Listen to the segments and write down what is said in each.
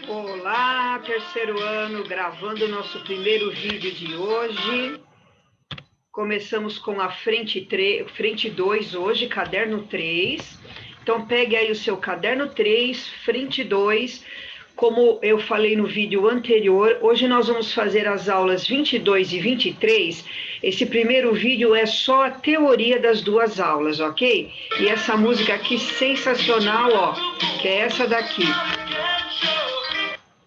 Olá, terceiro ano, gravando o nosso primeiro vídeo de hoje. Começamos com a frente 2 hoje, caderno 3. Então, pegue aí o seu caderno 3, frente 2. Como eu falei no vídeo anterior, hoje nós vamos fazer as aulas 22 e 23. Esse primeiro vídeo é só a teoria das duas aulas, ok? E essa música aqui sensacional, ó, que é essa daqui.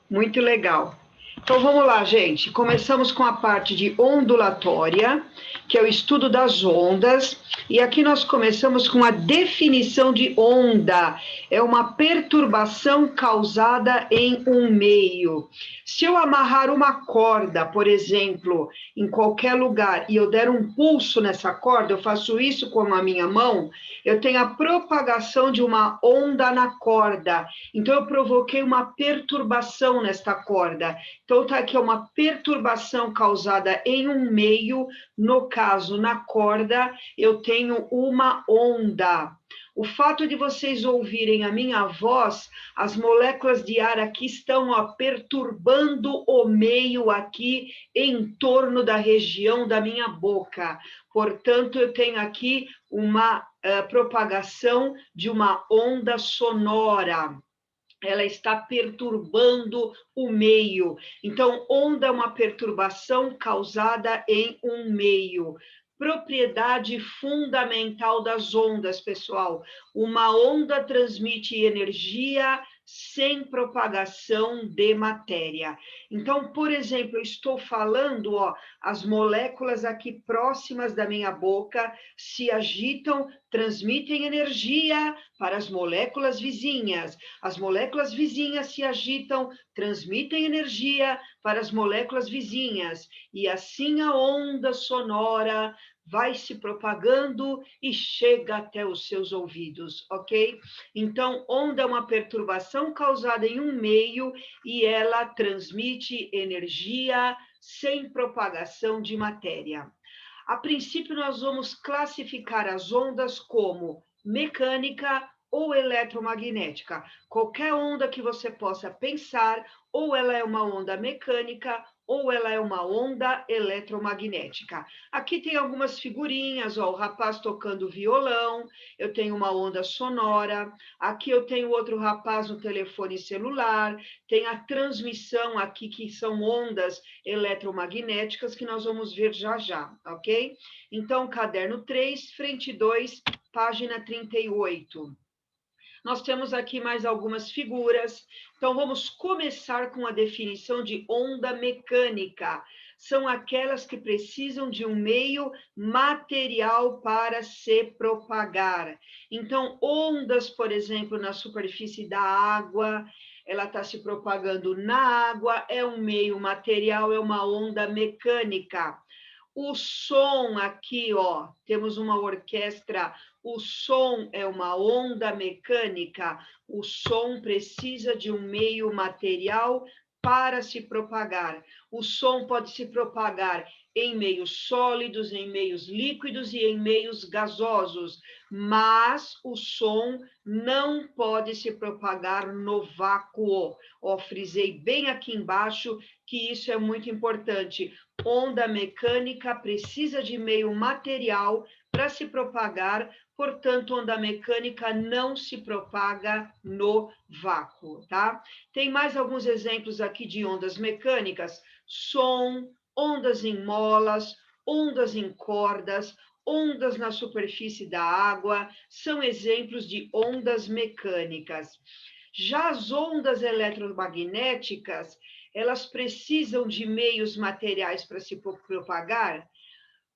Muito legal. Então vamos lá, gente. Começamos com a parte de ondulatória, que é o estudo das ondas. E aqui nós começamos com a definição de onda. É uma perturbação causada em um meio. Se eu amarrar uma corda, por exemplo, em qualquer lugar, e eu der um pulso nessa corda, eu faço isso com a minha mão, eu tenho a propagação de uma onda na corda. Então eu provoquei uma perturbação nesta corda. Então, está aqui uma perturbação causada em um meio, no caso, na corda, eu tenho uma onda. O fato de vocês ouvirem a minha voz, as moléculas de ar aqui estão perturbando o meio aqui em torno da região da minha boca. Portanto, eu tenho aqui uma propagação de uma onda sonora. Ela está perturbando o meio. Então, onda é uma perturbação causada em um meio. Propriedade fundamental das ondas, pessoal. Uma onda transmite energia sem propagação de matéria. Então, por exemplo, eu estou falando, ó, as moléculas aqui próximas da minha boca se agitam, transmitem energia para as moléculas vizinhas. As moléculas vizinhas se agitam, transmitem energia para as moléculas vizinhas. E assim a onda sonora vai se propagando e chega até os seus ouvidos, ok? Então, onda é uma perturbação causada em um meio e ela transmite energia sem propagação de matéria. A princípio, nós vamos classificar as ondas como mecânica ou eletromagnética. Qualquer onda que você possa pensar, ou ela é uma onda mecânica, ou ela é uma onda eletromagnética. Aqui tem algumas figurinhas, ó, o rapaz tocando violão, eu tenho uma onda sonora, aqui eu tenho outro rapaz no telefone celular, tem a transmissão aqui, que são ondas eletromagnéticas, que nós vamos ver já já, ok? Então, caderno 3, frente 2, página 38. Nós temos aqui mais algumas figuras. Então, vamos começar com a definição de onda mecânica. São aquelas que precisam de um meio material para se propagar. Então, ondas, por exemplo, na superfície da água, ela está se propagando na água, é um meio material, é uma onda mecânica. O som aqui, ó, temos uma orquestra. O som é uma onda mecânica. O som precisa de um meio material para se propagar. O som pode se propagar em meios sólidos, em meios líquidos e em meios gasosos, mas o som não pode se propagar no vácuo. Ó, frisei bem aqui embaixo que isso é muito importante. Onda mecânica precisa de meio material para se propagar, portanto, onda mecânica não se propaga no vácuo, tá? Tem mais alguns exemplos aqui de ondas mecânicas: som, ondas em molas, ondas em cordas, ondas na superfície da água, são exemplos de ondas mecânicas. Já as ondas eletromagnéticas, elas precisam de meios materiais para se propagar?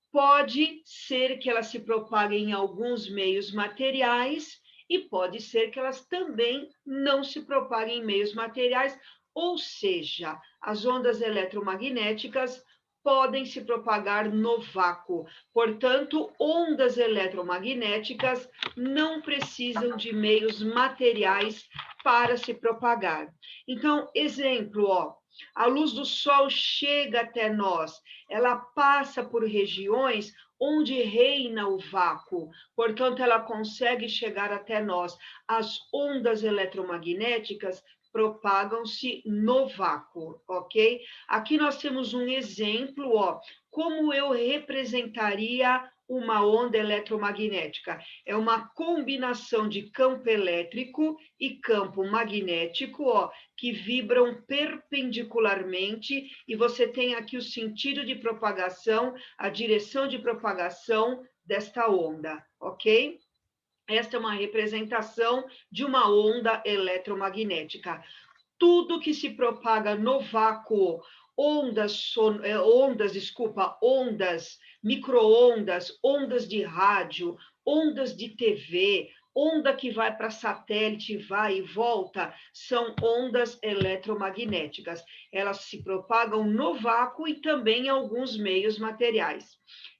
Pode ser que elas se propaguem em alguns meios materiais e pode ser que elas também não se propaguem em meios materiais, ou seja, as ondas eletromagnéticas podem se propagar no vácuo. Portanto, ondas eletromagnéticas não precisam de meios materiais para se propagar. Então, exemplo, ó, a luz do sol chega até nós, ela passa por regiões onde reina o vácuo, portanto, ela consegue chegar até nós. As ondas eletromagnéticas propagam-se no vácuo, ok? Aqui nós temos um exemplo, ó, como eu representaria uma onda eletromagnética. É uma combinação de campo elétrico e campo magnético, ó, que vibram perpendicularmente, e você tem aqui o sentido de propagação, a direção de propagação desta onda, ok? Esta é uma representação de uma onda eletromagnética. Tudo que se propaga no vácuo, ondas, micro-ondas, ondas de rádio, ondas de TV, onda que vai para satélite, vai e volta, são ondas eletromagnéticas. Elas se propagam no vácuo e também em alguns meios materiais.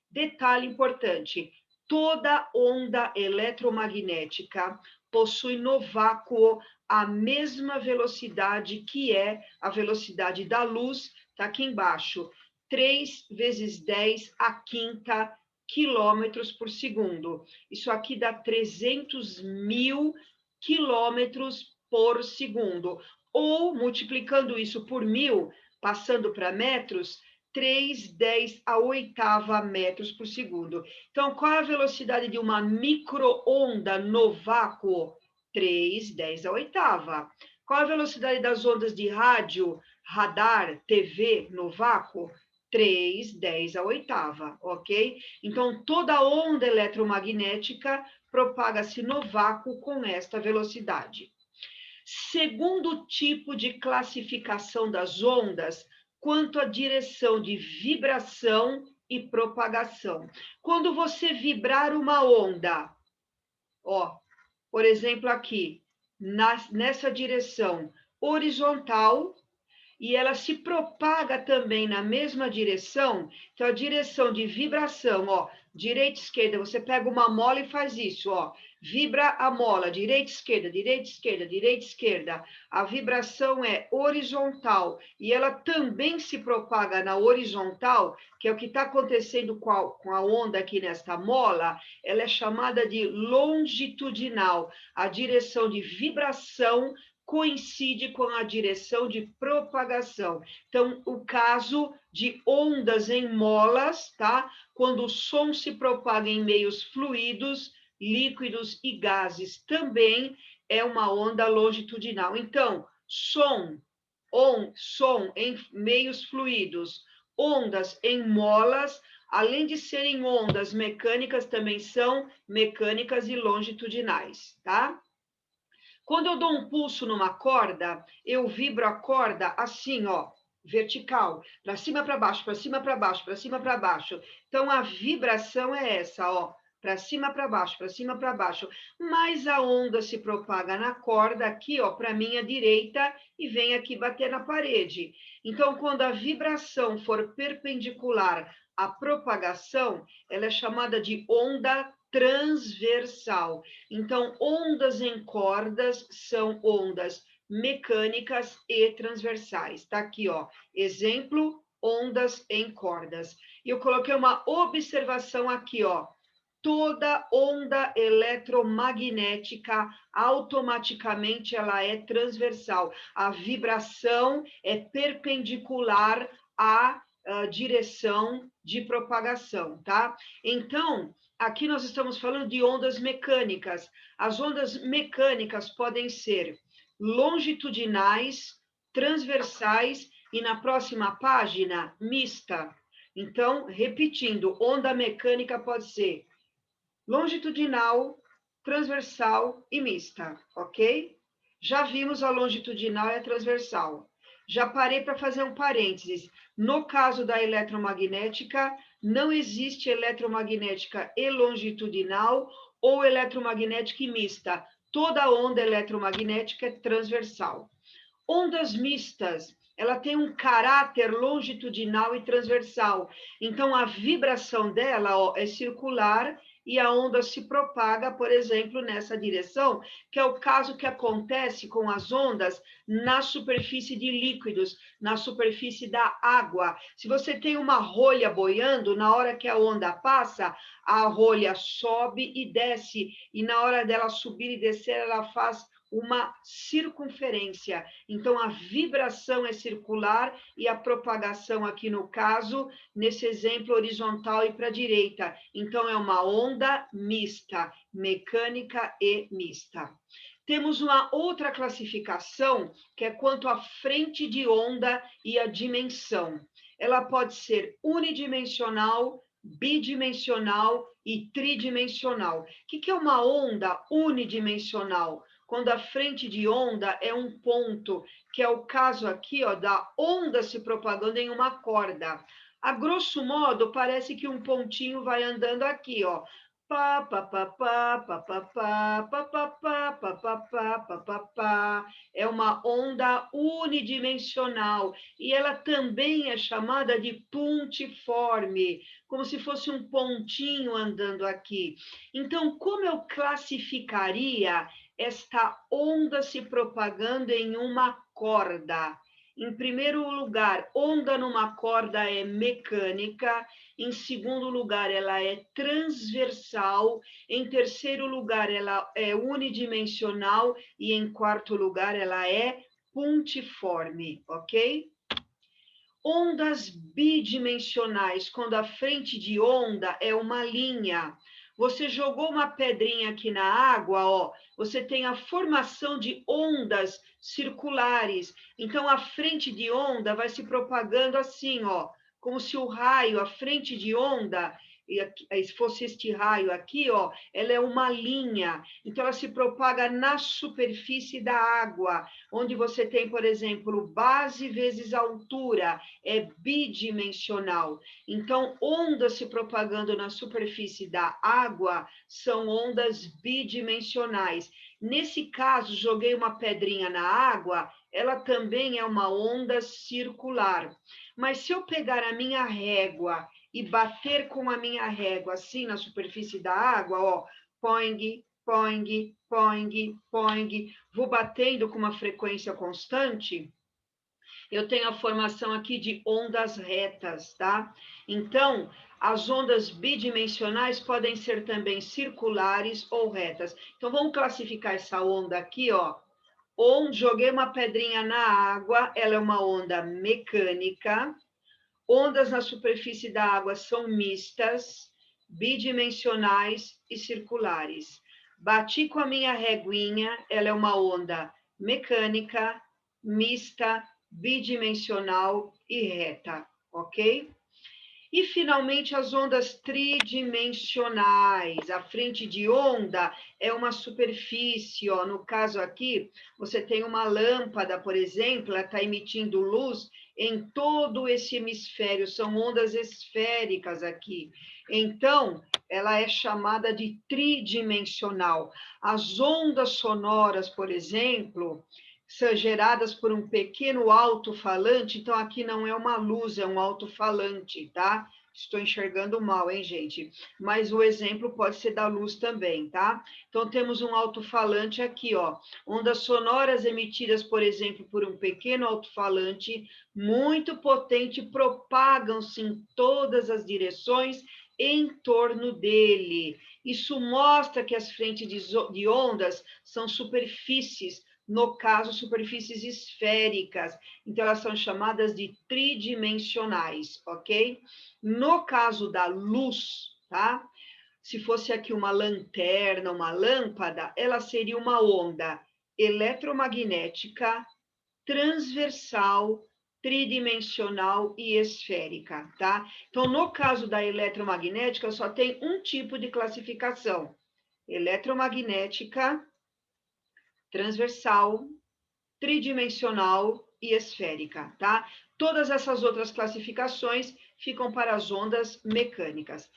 Detalhe importante: toda onda eletromagnética possui no vácuo a mesma velocidade, que é a velocidade da luz, está aqui embaixo, 3 vezes 10 à quinta quilômetros por segundo. Isso aqui dá 300 mil quilômetros por segundo. Ou, multiplicando isso por 1000, passando para metros, 3, 10 a oitava metros por segundo. Então, qual é a velocidade de uma micro-onda no vácuo? 3, 10 a oitava. Qual a velocidade das ondas de rádio, radar, TV no vácuo? 3, 10 a oitava, ok? Então, toda onda eletromagnética propaga-se no vácuo com esta velocidade. Segundo tipo de classificação das ondas, quanto à direção de vibração e propagação. Quando você vibrar uma onda, ó, por exemplo, aqui, nessa direção horizontal, e ela se propaga também na mesma direção, então a direção de vibração, ó, direita, esquerda, você pega uma mola e faz isso, ó, vibra a mola, direita, esquerda, direita, esquerda, direita, esquerda, a vibração é horizontal, e ela também se propaga na horizontal, que é o que está acontecendo com a onda aqui nesta mola, ela é chamada de longitudinal, a direção de vibração coincide com a direção de propagação. Então, o caso de ondas em molas, tá? Quando o som se propaga em meios fluidos, líquidos e gases, também é uma onda longitudinal. Então, som em meios fluidos, ondas em molas, além de serem ondas mecânicas, também são mecânicas e longitudinais, tá? Quando eu dou um pulso numa corda, eu vibro a corda assim, ó, vertical, para cima, para baixo, para cima, para baixo, para cima, para baixo. Então, a vibração é essa, ó, para cima, para baixo, para cima, para baixo. Mas a onda se propaga na corda aqui, ó, para minha direita e vem aqui bater na parede. Então, quando a vibração for perpendicular à propagação, ela é chamada de onda transversal. Então, ondas em cordas são ondas mecânicas e transversais. Está aqui, ó, exemplo, ondas em cordas. E eu coloquei uma observação aqui, ó. Toda onda eletromagnética, automaticamente ela é transversal. A vibração é perpendicular à direção de propagação, tá? Então, aqui nós estamos falando de ondas mecânicas. As ondas mecânicas podem ser longitudinais, transversais e na próxima página, mista. Então, repetindo, onda mecânica pode ser longitudinal, transversal e mista, ok? Já vimos a longitudinal e a transversal. Já parei para fazer um parênteses. No caso da eletromagnética, não existe eletromagnética e longitudinal ou eletromagnética e mista. Toda onda eletromagnética é transversal. Ondas mistas, ela tem um caráter longitudinal e transversal. Então, a vibração dela, ó, é circular e a onda se propaga, por exemplo, nessa direção, que é o caso que acontece com as ondas na superfície de líquidos, na superfície da água. Se você tem uma rolha boiando, na hora que a onda passa, a rolha sobe e desce, e na hora dela subir e descer, ela faz uma circunferência. Então, a vibração é circular e a propagação aqui, no caso, nesse exemplo, horizontal e para a direita. Então, é uma onda mista, mecânica e mista. Temos uma outra classificação, que é quanto à frente de onda e a dimensão. Ela pode ser unidimensional, bidimensional e tridimensional. O que é uma onda unidimensional? Quando a frente de onda é um ponto, que é o caso aqui, ó, da onda se propagando em uma corda. A grosso modo, parece que um pontinho vai andando aqui, ó. Pá, pá, pá, pá, pá, pá, pá, pá, pá, pá, pá, pá, pá, pá, pá, pá. É uma onda unidimensional e ela também é chamada de puntiforme, como se fosse um pontinho andando aqui. Então, como eu classificaria esta onda se propagando em uma corda? Em primeiro lugar, onda numa corda é mecânica. Em segundo lugar, ela é transversal. Em terceiro lugar, ela é unidimensional. E em quarto lugar, ela é puntiforme, ok? Ondas bidimensionais, quando a frente de onda é uma linha. Você jogou uma pedrinha aqui na água, ó, você tem a formação de ondas circulares. Então, a frente de onda vai se propagando assim, ó, como se o raio, a frente de onda, se fosse este raio aqui, ó, ela é uma linha. Então, ela se propaga na superfície da água, onde você tem, por exemplo, base vezes altura, é bidimensional. Então, ondas se propagando na superfície da água são ondas bidimensionais. Nesse caso, joguei uma pedrinha na água, ela também é uma onda circular. Mas se eu pegar a minha régua e bater com a minha régua assim na superfície da água, ó, poing, poing, poing, poing, vou batendo com uma frequência constante, eu tenho a formação aqui de ondas retas, tá? Então, as ondas bidimensionais podem ser também circulares ou retas. Então, vamos classificar essa onda aqui, ó. Onde joguei uma pedrinha na água, ela é uma onda mecânica. Ondas na superfície da água são mistas, bidimensionais e circulares. Bati com a minha reguinha, ela é uma onda mecânica, mista, bidimensional e reta, ok? E, finalmente, as ondas tridimensionais. A frente de onda é uma superfície, ó. No caso aqui, você tem uma lâmpada, por exemplo, ela está emitindo luz em todo esse hemisfério, são ondas esféricas aqui. Então, ela é chamada de tridimensional. As ondas sonoras, por exemplo, são geradas por um pequeno alto-falante, então aqui não é uma luz, é um alto-falante, tá? Estou enxergando mal, hein, gente? Mas o exemplo pode ser da luz também, tá? Então, temos um alto-falante aqui, ó. Ondas sonoras emitidas, por exemplo, por um pequeno alto-falante muito potente propagam-se em todas as direções em torno dele. Isso mostra que as frentes de ondas são superfícies, no caso, superfícies esféricas. Então, elas são chamadas de tridimensionais, ok? No caso da luz, tá? Se fosse aqui uma lanterna, uma lâmpada, ela seria uma onda eletromagnética, transversal, tridimensional e esférica, tá? Então, no caso da eletromagnética, só tem um tipo de classificação: eletromagnética, transversal, tridimensional e esférica, tá? Todas essas outras classificações ficam para as ondas mecânicas.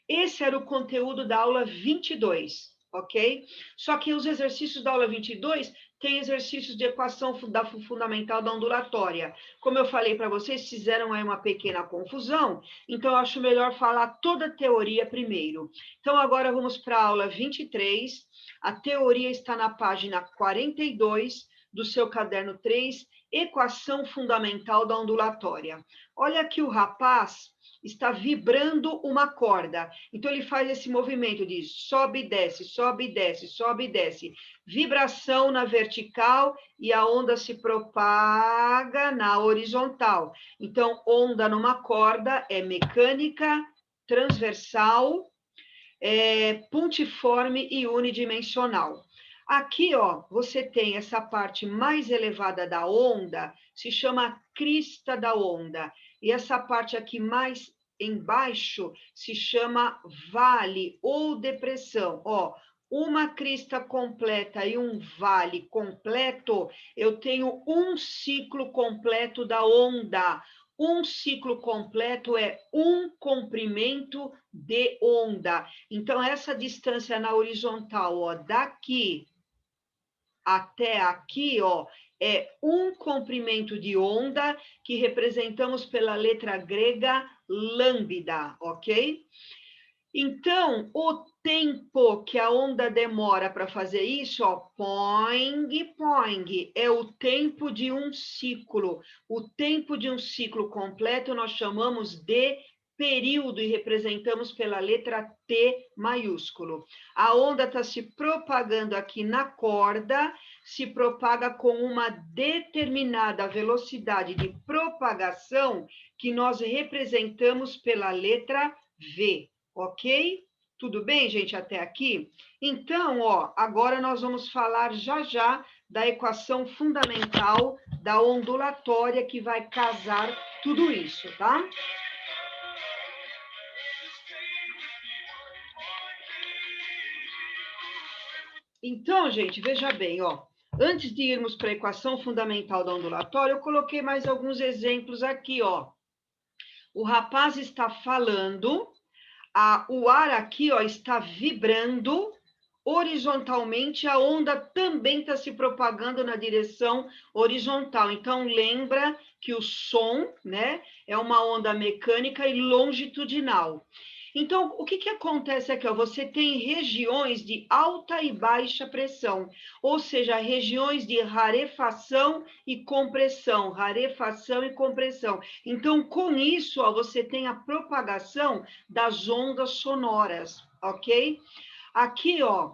Esse era o conteúdo da aula 22, ok? Só que os exercícios da aula 22 têm exercícios de equação fundamental da ondulatória. Como eu falei para vocês, fizeram aí uma pequena confusão, então eu acho melhor falar toda a teoria primeiro. Então, agora vamos para a aula 23. A teoria está na página 42, do seu caderno 3, equação fundamental da ondulatória. Olha que o rapaz está vibrando uma corda. Então, ele faz esse movimento de sobe e desce, sobe e desce, sobe e desce. Vibração na vertical e a onda se propaga na horizontal. Então, onda numa corda é mecânica, transversal, pontiforme e unidimensional. Aqui, ó, você tem essa parte mais elevada da onda, se chama crista da onda. E essa parte aqui mais embaixo se chama vale ou depressão. Ó, uma crista completa e um vale completo, eu tenho um ciclo completo da onda. Um ciclo completo é um comprimento de onda. Então, essa distância na horizontal, ó, daqui até aqui, ó, é um comprimento de onda que representamos pela letra grega lambda, ok? Então, o tempo que a onda demora para fazer isso, ó, poing, poing, é o tempo de um ciclo. O tempo de um ciclo completo nós chamamos de período e representamos pela letra T maiúsculo. A onda está se propagando aqui na corda, se propaga com uma determinada velocidade de propagação que nós representamos pela letra V. Ok? Tudo bem, gente, até aqui? Então, ó, agora nós vamos falar já da equação fundamental da ondulatória que vai casar tudo isso, tá? Então, gente, veja bem, ó. Antes de irmos para a equação fundamental da ondulatória, eu coloquei mais alguns exemplos aqui, ó. O rapaz está falando, o ar aqui, ó, está vibrando horizontalmente, a onda também está se propagando na direção horizontal. Então, lembra que o som, né, é uma onda mecânica e longitudinal. Então, o que acontece aqui? Ó, você tem regiões de alta e baixa pressão, ou seja, regiões de rarefação e compressão, rarefação e compressão. Então, com isso, ó, você tem a propagação das ondas sonoras, ok? Aqui, ó,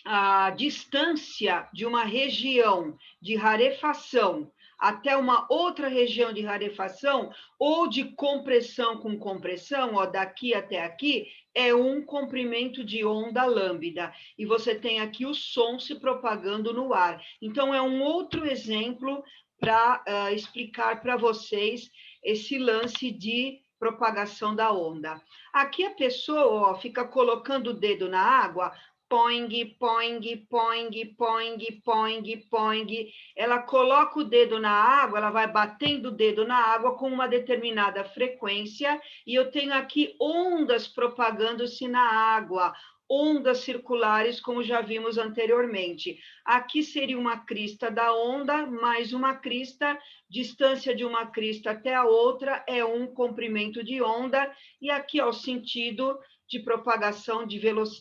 a distância de uma região de rarefação até uma outra região de rarefação ou de compressão com compressão, ó, daqui até aqui, é um comprimento de onda lambda. E você tem aqui o som se propagando no ar. Então, é um outro exemplo para explicar para vocês esse lance de propagação da onda. Aqui a pessoa, ó, fica colocando o dedo na água, poing, poing, poing, poing, poing, poing. Ela coloca o dedo na água, ela vai batendo o dedo na água com uma determinada frequência, e eu tenho aqui ondas propagando-se na água, ondas circulares, como já vimos anteriormente. Aqui seria uma crista da onda, mais uma crista, distância de uma crista até a outra é um comprimento de onda, e aqui, ó, o sentido de propagação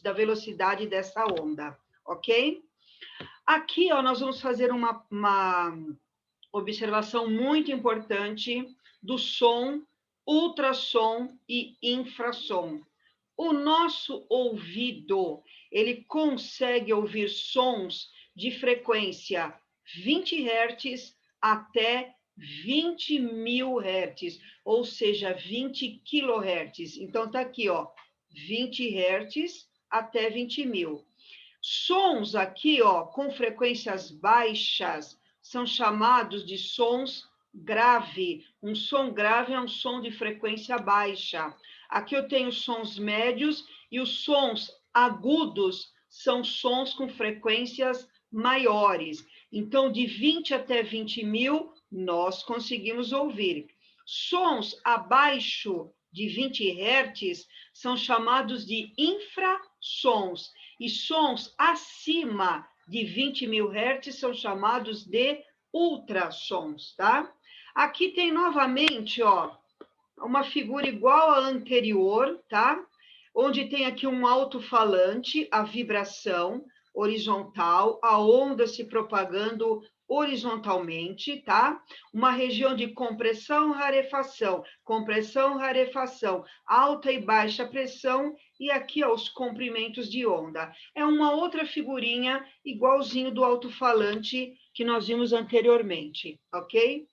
da velocidade dessa onda, ok? Aqui, ó, nós vamos fazer uma observação muito importante do som, ultrassom e infrassom. O nosso ouvido, ele consegue ouvir sons de frequência 20 Hz até 20.000 Hz, ou seja, 20 kHz. Então, tá aqui, ó, 20 Hz até 20.000. Sons aqui, ó, com frequências baixas, são chamados de sons grave. Um som grave é um som de frequência baixa. Aqui eu tenho sons médios e os sons agudos são sons com frequências maiores. Então, de 20 até 20.000, nós conseguimos ouvir. Sons abaixo de 20 Hz são chamados de infrassons. E sons acima de 20.000 Hz são chamados de ultrassons, tá? Aqui tem novamente, ó, uma figura igual à anterior, tá? Onde tem aqui um alto-falante, a vibração horizontal, a onda se propagando horizontalmente, tá? Uma região de compressão, rarefação, alta e baixa pressão, e aqui, ó, os comprimentos de onda. É uma outra figurinha igualzinho do alto-falante que nós vimos anteriormente, ok?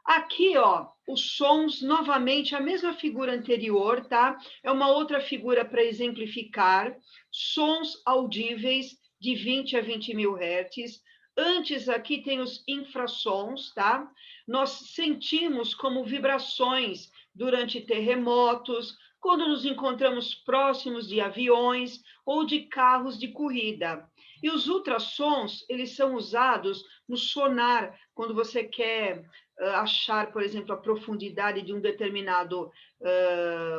Aqui, ó, os sons, novamente, a mesma figura anterior, tá? É uma outra figura para exemplificar. Sons audíveis de 20 a 20 mil hertz. Antes, aqui tem os infrassons, tá? Nós sentimos como vibrações durante terremotos, quando nos encontramos próximos de aviões ou de carros de corrida. E os ultrassons, eles são usados no sonar, quando você quer achar, por exemplo, a profundidade de um determinado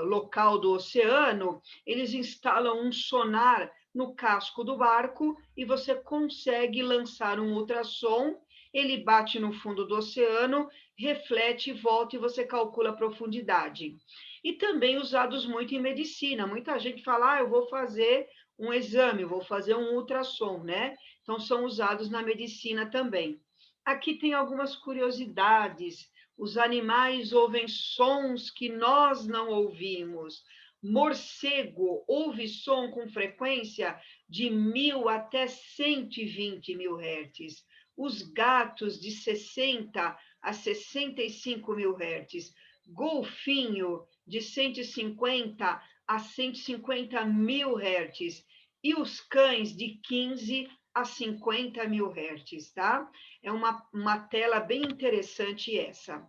local do oceano, eles instalam um sonar no casco do barco e você consegue lançar um ultrassom, ele bate no fundo do oceano, reflete e volta e você calcula a profundidade. E também usados muito em medicina. Muita gente fala, eu vou fazer um exame, vou fazer um ultrassom, né? Então, são usados na medicina também. Aqui tem algumas curiosidades. Os animais ouvem sons que nós não ouvimos. Morcego ouve som com frequência de 1.000 até 120 mil hertz. Os gatos de 60 a 65 mil hertz. Golfinho de 150 a 150 mil hertz. E os cães de 15 a 50 mil hertz, tá? É uma tela bem interessante essa.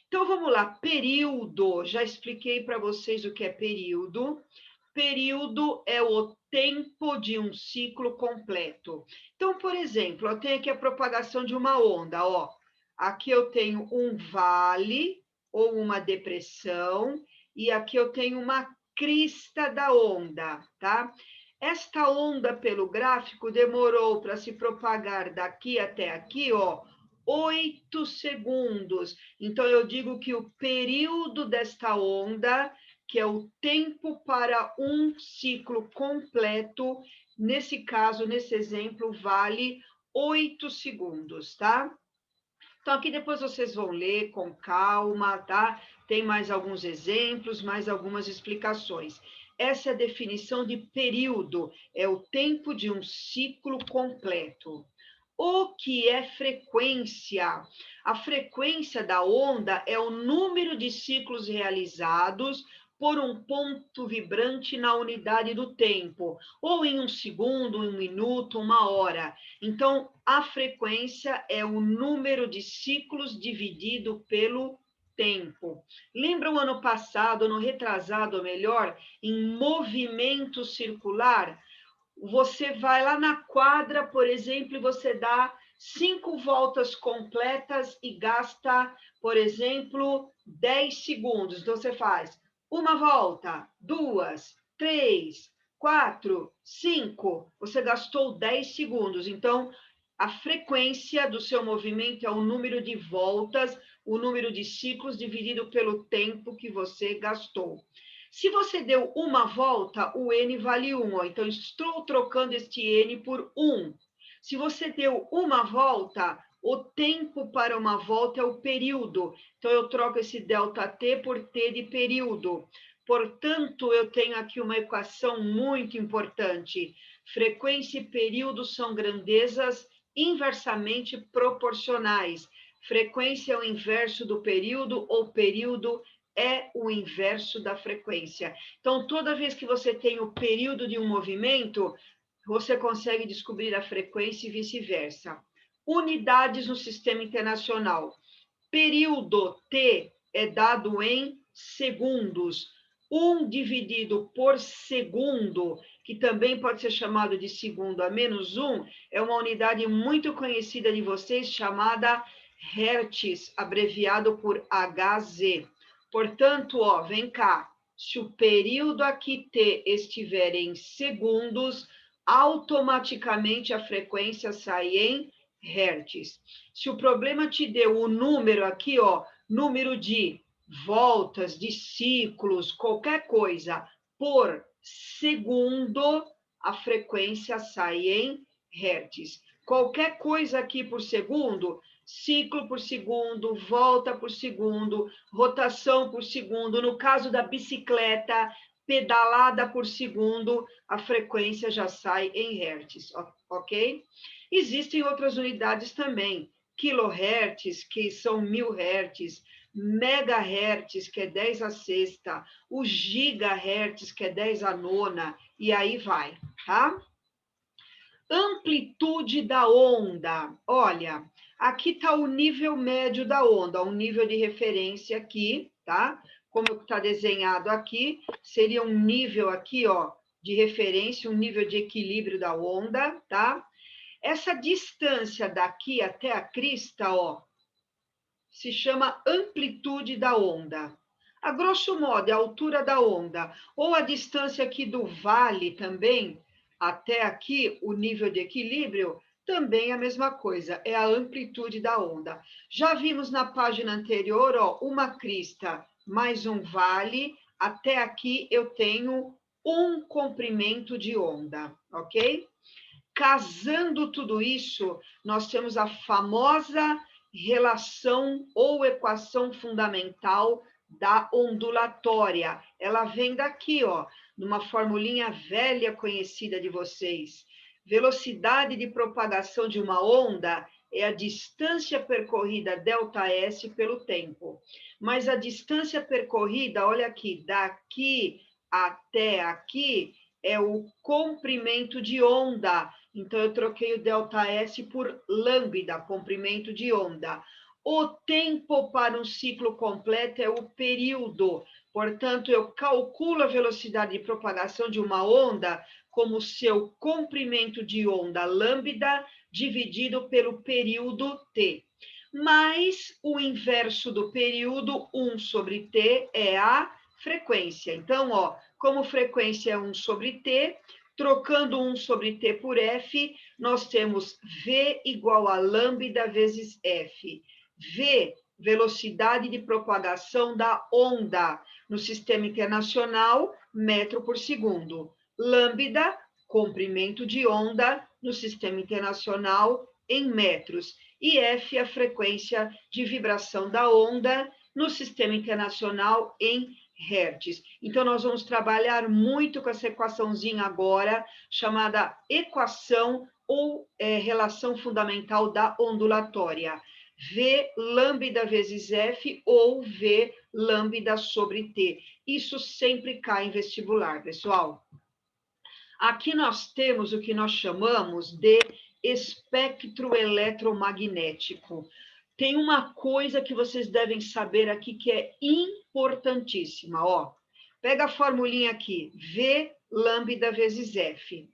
Então, vamos lá, período. Já expliquei para vocês o que é período. Período é o tempo de um ciclo completo. Então, por exemplo, eu tenho aqui a propagação de uma onda, ó. Aqui eu tenho um vale ou uma depressão, e aqui eu tenho uma crista da onda, tá? Esta onda pelo gráfico demorou para se propagar daqui até aqui, ó, 8 segundos. Então, eu digo que o período desta onda, que é o tempo para um ciclo completo, nesse caso, nesse exemplo, vale 8 segundos, tá? Então, aqui depois vocês vão ler com calma, tá? Tem mais alguns exemplos, mais algumas explicações. Essa é a definição de período, é o tempo de um ciclo completo. O que é frequência? A frequência da onda é o número de ciclos realizados por um ponto vibrante na unidade do tempo, ou em um segundo, um minuto, uma hora. Então, a frequência é o número de ciclos dividido pelo tempo. Lembra o ano passado, ano retrasado, ou melhor, em movimento circular? Você vai lá na quadra, por exemplo, e você dá 5 voltas completas e gasta, por exemplo, 10 segundos. Então, você faz uma volta, 2, 3, 4, 5. Você gastou 10 segundos. Então, a frequência do seu movimento é o número de voltas, o número de ciclos dividido pelo tempo que você gastou. Se você deu uma volta, o N vale 1. Então, estou trocando este N por 1. Se você deu uma volta, o tempo para uma volta é o período. Então, eu troco esse ΔT por T de período. Portanto, eu tenho aqui uma equação muito importante. Frequência e período são grandezas inversamente proporcionais. Frequência é o inverso do período, ou período é o inverso da frequência. Então, toda vez que você tem o período de um movimento, você consegue descobrir a frequência e vice-versa. Unidades no sistema internacional. Período T é dado em segundos. 1 dividido por segundo, que também pode ser chamado de segundo a menos 1, é uma unidade muito conhecida de vocês, chamada Hertz, abreviado por Hz. Portanto, ó, vem cá, se o período aqui T estiver em segundos, automaticamente a frequência sai em hertz. Se o problema te deu o número aqui, ó, número de voltas, de ciclos, qualquer coisa, por segundo, a frequência sai em hertz. Qualquer coisa aqui por segundo, ciclo por segundo, volta por segundo, rotação por segundo. No caso da bicicleta, pedalada por segundo, a frequência já sai em hertz, ok? Existem outras unidades também, quilohertz, que são 1000 hertz, megahertz, que é 10 a sexta, o gigahertz, que é 10 a nona, e aí vai, tá? Amplitude da onda. Olha, aqui está o nível médio da onda, um nível de referência aqui, tá? Como está desenhado aqui, seria um nível aqui, ó, de referência, um nível de equilíbrio da onda, tá? Essa distância daqui até a crista, ó, se chama amplitude da onda. A grosso modo, é a altura da onda, ou a distância aqui do vale também, até aqui, o nível de equilíbrio, também é a mesma coisa, é a amplitude da onda. Já vimos na página anterior, ó, uma crista mais um vale, até aqui eu tenho um comprimento de onda, ok? Casando tudo isso, nós temos a famosa relação ou equação fundamental da ondulatória. Ela vem daqui, ó, numa formulinha velha conhecida de vocês. Velocidade de propagação de uma onda é a distância percorrida ΔS pelo tempo. Mas a distância percorrida, olha aqui, daqui até aqui, é o comprimento de onda. Então, eu troquei o ΔS por lambda, comprimento de onda. O tempo para um ciclo completo é o período. Portanto, eu calculo a velocidade de propagação de uma onda como seu comprimento de onda lambda dividido pelo período t. Mas o inverso do período, 1 sobre t, é a frequência. Então, ó, como frequência é 1 sobre t, trocando 1 sobre t por f, nós temos v igual a lambda vezes f. V, velocidade de propagação da onda no sistema internacional, metro por segundo. Lambda, comprimento de onda no sistema internacional, em metros. E f, a frequência de vibração da onda no sistema internacional, em hertz. Então, nós vamos trabalhar muito com essa equaçãozinha agora, chamada equação ou relação fundamental da ondulatória. V lambda vezes F ou V lambda sobre T. Isso sempre cai em vestibular, pessoal. Aqui nós temos o que nós chamamos de espectro eletromagnético. Tem uma coisa que vocês devem saber aqui que é importantíssima, ó. Pega a formulinha aqui, V lambda vezes F.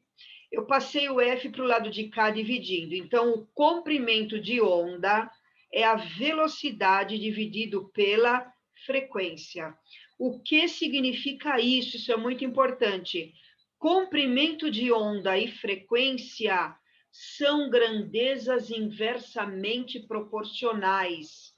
Eu passei o F para o lado de cá dividindo. Então, o comprimento de onda é a velocidade dividido pela frequência. O que significa isso? Isso é muito importante. Comprimento de onda e frequência são grandezas inversamente proporcionais.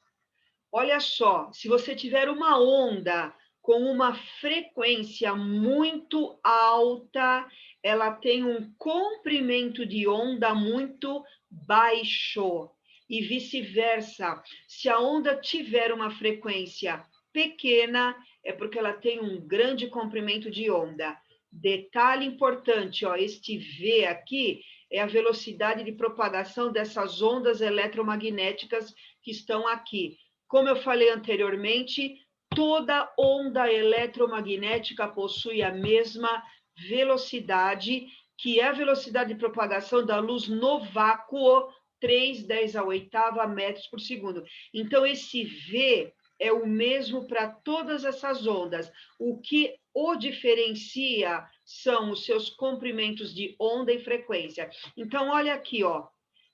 Olha só, se você tiver uma onda com uma frequência muito alta, ela tem um comprimento de onda muito baixo. E vice-versa. Se a onda tiver uma frequência pequena, é porque ela tem um grande comprimento de onda. Detalhe importante, ó, este V aqui é a velocidade de propagação dessas ondas eletromagnéticas que estão aqui. Como eu falei anteriormente, toda onda eletromagnética possui a mesma velocidade, que é a velocidade de propagação da luz no vácuo, 3 × 10⁸ metros por segundo. Então, esse V é o mesmo para todas essas ondas. O que o diferencia são os seus comprimentos de onda e frequência. Então, olha aqui, ó.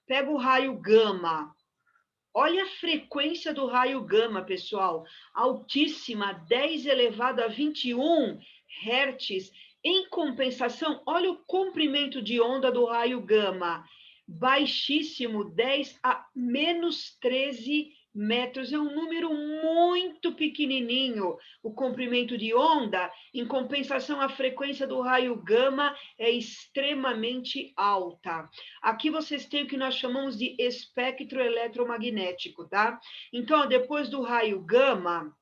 Pega o raio gama. Olha a frequência do raio gama, pessoal. Altíssima, 10 elevado a 21 hertz. Em compensação, olha o comprimento de onda do raio gama. Baixíssimo, 10 a menos 13 metros, é um número muito pequenininho, o comprimento de onda. Em compensação, a frequência do raio gama é extremamente alta. Aqui vocês têm o que nós chamamos de espectro eletromagnético, tá? Então, depois do raio gama,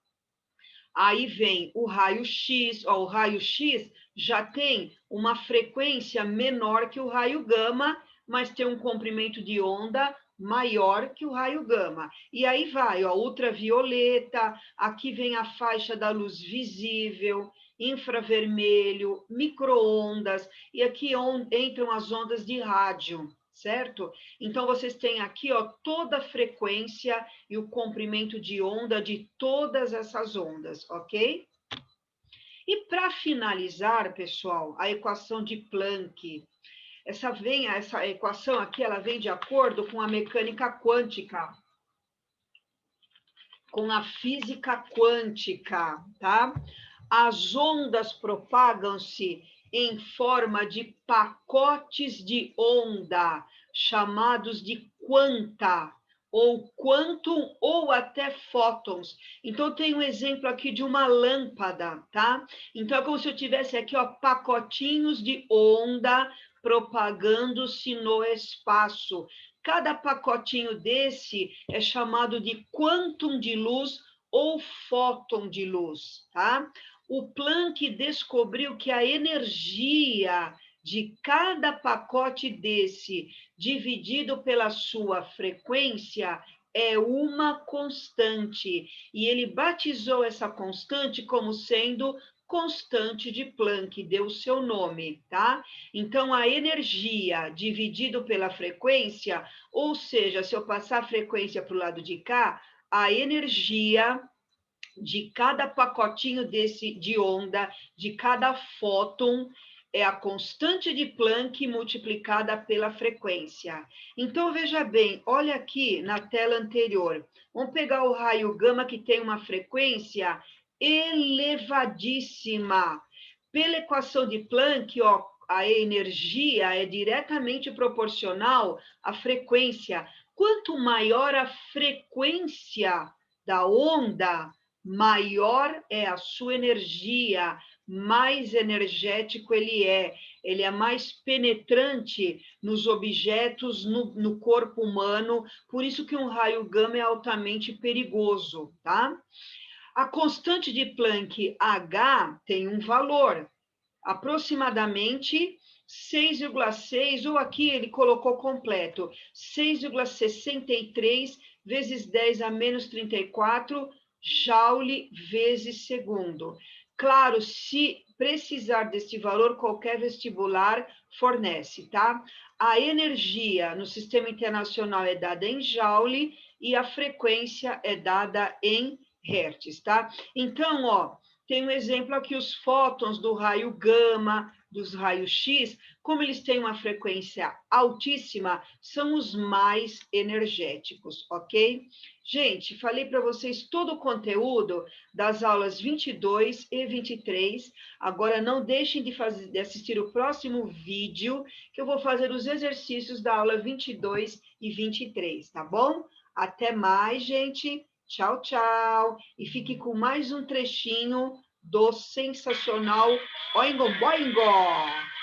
aí vem o raio-x. O raio-x já tem uma frequência menor que o raio gama, mas tem um comprimento de onda maior que o raio gama. E aí vai, ó, ultravioleta, aqui vem a faixa da luz visível, infravermelho, micro-ondas, e aqui entram as ondas de rádio, certo? Então, vocês têm aqui, ó, toda a frequência e o comprimento de onda de todas essas ondas, ok? E para finalizar, pessoal, a equação de Planck. Essa equação aqui, ela vem de acordo com a mecânica quântica, com a física quântica, tá? As ondas propagam-se em forma de pacotes de onda, chamados de quanta, ou quantum, ou até fótons. Então, tem um exemplo aqui de uma lâmpada, tá? Então, é como se eu tivesse aqui, ó, pacotinhos de onda propagando-se no espaço. Cada pacotinho desse é chamado de quantum de luz ou fóton de luz, tá? O Planck descobriu que a energia de cada pacote desse, dividido pela sua frequência, é uma constante. E ele batizou essa constante como sendo constante de Planck, deu o seu nome, tá? Então, a energia dividido pela frequência, ou seja, se eu passar a frequência para o lado de cá, a energia de cada pacotinho desse de onda, de cada fóton, é a constante de Planck multiplicada pela frequência. Então, veja bem, olha aqui na tela anterior. Vamos pegar o raio gama, que tem uma frequência elevadíssima. Pela equação de Planck, ó, a energia é diretamente proporcional à frequência. Quanto maior a frequência da onda, maior é a sua energia, mais energético ele é mais penetrante nos objetos, no corpo humano, por isso que um raio gama é altamente perigoso, tá? A constante de Planck H tem um valor, aproximadamente 6,6, ou aqui ele colocou completo, 6,63 vezes 10 a menos 34 joule vezes segundo. Claro, se precisar deste valor, qualquer vestibular fornece, tá? A energia no sistema internacional é dada em joule e a frequência é dada em hertz, tá? Então, ó, tem um exemplo aqui, os fótons do raio gama, dos raios X, como eles têm uma frequência altíssima, são os mais energéticos, ok? Gente, falei para vocês todo o conteúdo das aulas 22 e 23. Agora, não deixem de assistir o próximo vídeo, que eu vou fazer os exercícios da aula 22 e 23, tá bom? Até mais, gente. Tchau, tchau. E fique com mais um trechinho do sensacional Oingo Boingo.